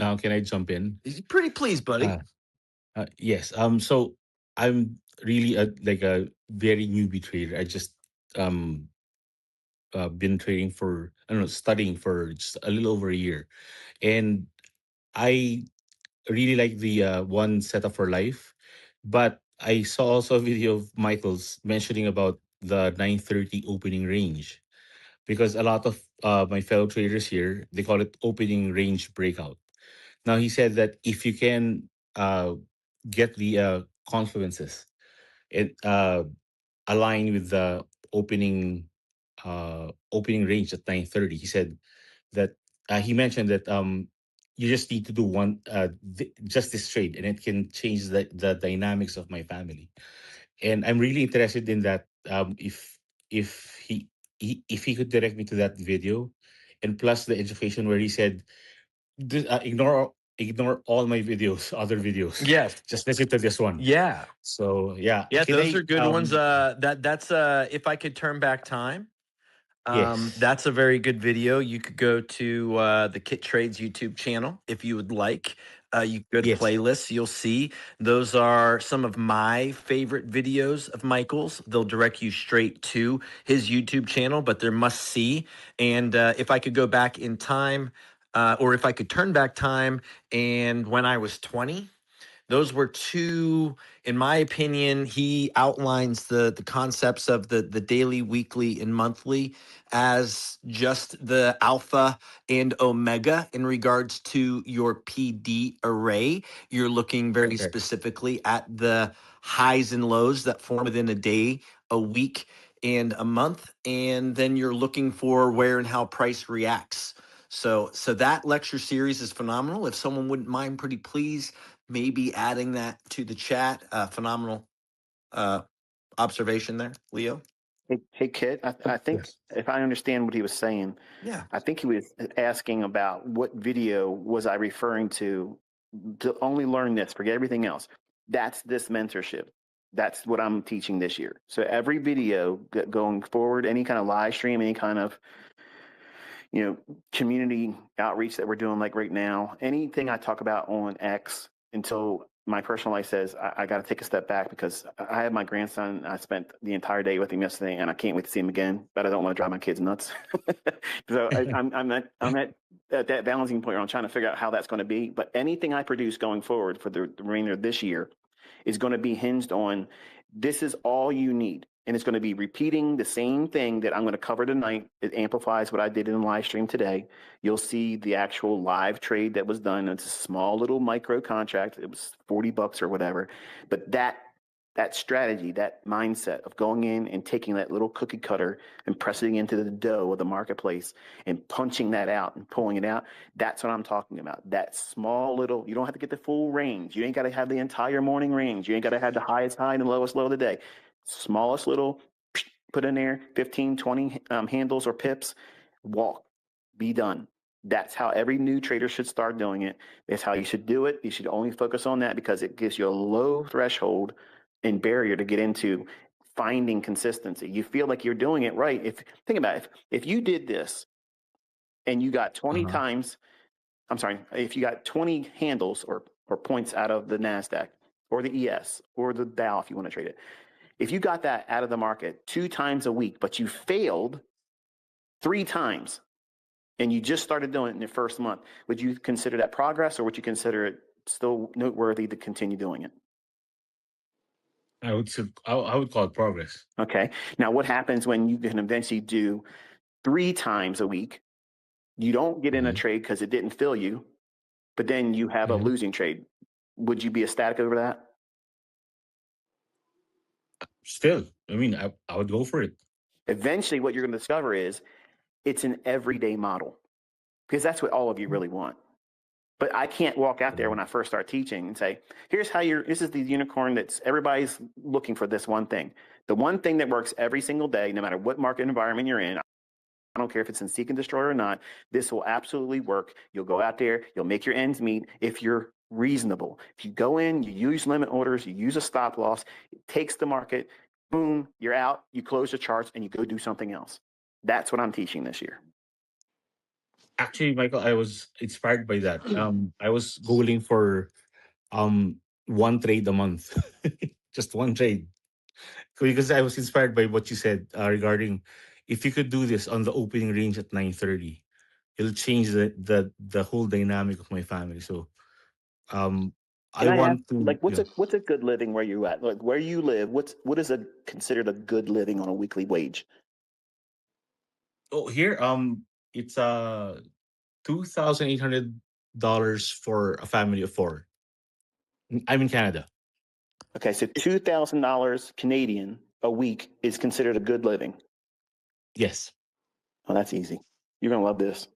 Now, can I jump in? Pretty pleased, buddy. Uh, yes. So I'm really like a very newbie trader. I just um been trading for, I don't know, studying for just a little over a year, and I really like the one setup for life. But I saw also a video of Michael's mentioning about the 930 opening range, because a lot of my fellow traders here, they call it opening range breakout. Now he said that if you can get the confluences and align with the opening range at 930, he said that he mentioned that you just need to do just this trade, and it can change the dynamics of my family. And I'm really interested in that. If if he could direct me to that video, and plus the education where he said, ignore all my videos, other videos. Yes. Just listen to this one. Yeah. So yeah, Yeah, can those are I? good ones. That's if I could turn back time. Yes, That's a very good video. You could go to the Kit Trades YouTube channel if you would like. You could go to yes. playlists. You'll see those are some of my favorite videos of Michael's. They'll direct you straight to his YouTube channel, but they're must see. And if I could go back in time, or if I could turn back time, and when I was 20. Those were two, in my opinion. He outlines the concepts of the daily, weekly, and monthly as just the alpha and omega in regards to your PD array. You're looking very Right. specifically at the highs and lows that form within a day, a week, and a month, and then you're looking for where and how price reacts. So that lecture series is phenomenal. If someone wouldn't mind, pretty please, maybe adding that to the chat. Phenomenal uh, observation there, Leo. Hey, Kit, I think Yes. if I understand what he was saying, Yeah. I think he was asking about what video was I referring to only learn this, forget everything else. That's this mentorship. That's what I'm teaching this year. So every video going forward, any kind of live stream, any kind of community outreach that we're doing like right now, anything I talk about on X until my personal life says I got to take a step back because I have my grandson. I spent the entire day with him yesterday, and I can't wait to see him again. But I don't want to drive my kids nuts. So I'm at that balancing point where I'm trying to figure out how that's going to be. But anything I produce going forward for the remainder of this year is going to be hinged on this is all you need. And it's going to be repeating the same thing that I'm going to cover tonight. It amplifies what I did in the live stream today. You'll see the actual live trade that was done. It's a small little micro contract. It was $40 or whatever. But that strategy, that mindset of going in and taking that little cookie cutter and pressing it into the dough of the marketplace and punching that out and pulling it out, that's what I'm talking about. That small little, you don't have to get the full range. You ain't got to have the entire morning range. You ain't got to have the highest high and the lowest low of the day. Smallest little, put in there 15, 20 handles or pips, walk, be done. That's how every new trader should start doing it. That's how you should do it. You should only focus on that because it gives you a low threshold and barrier to get into finding consistency. You feel like you're doing it right. Think about it. If you did this and you got 20 Uh-huh. times, I'm sorry, if you got 20 handles or points out of the NASDAQ or the ES or the Dow, if you want to trade it, if you got that out of the market 2 times a week, but you failed 3 times and you just started doing it in your first month, would you consider that progress or would you consider it still noteworthy to continue doing it? I would call it progress. Okay. Now, what happens when you can eventually do 3 times a week? You don't get in a Hmm. trade because it didn't fill you, but then you have a Hmm. losing trade. Would you be ecstatic over that? Still, I mean, I would go for it. Eventually, what you're going to discover is it's an everyday model because that's what all of you really want. But I can't walk out there when I first start teaching and say, here's how this is the unicorn that's everybody's looking for this one thing. The one thing that works every single day, no matter what market environment you're in. I don't care if it's in seek and destroy or not. This will absolutely work. You'll go out there, you'll make your ends meet if you're reasonable. If you go in, you use limit orders, you use a stop loss, it takes the market, boom, you're out, you close the charts and you go do something else. That's what I'm teaching this year. Actually, Michael, I was inspired by that. I was googling for one trade a month, just one trade, because I was inspired by what you said regarding if you could do this on the opening range at 9:30, it'll change the whole dynamic of my family. So um, Can I I ask, want to, like, what's a good living where you at? Like, where you live, what is a considered a good living on a weekly wage? oh, here it's $2,800 for a family of four. I'm in Canada. Okay, so $2,000 Canadian a week is considered a good living. Yes. Oh, that's easy. You're gonna love this.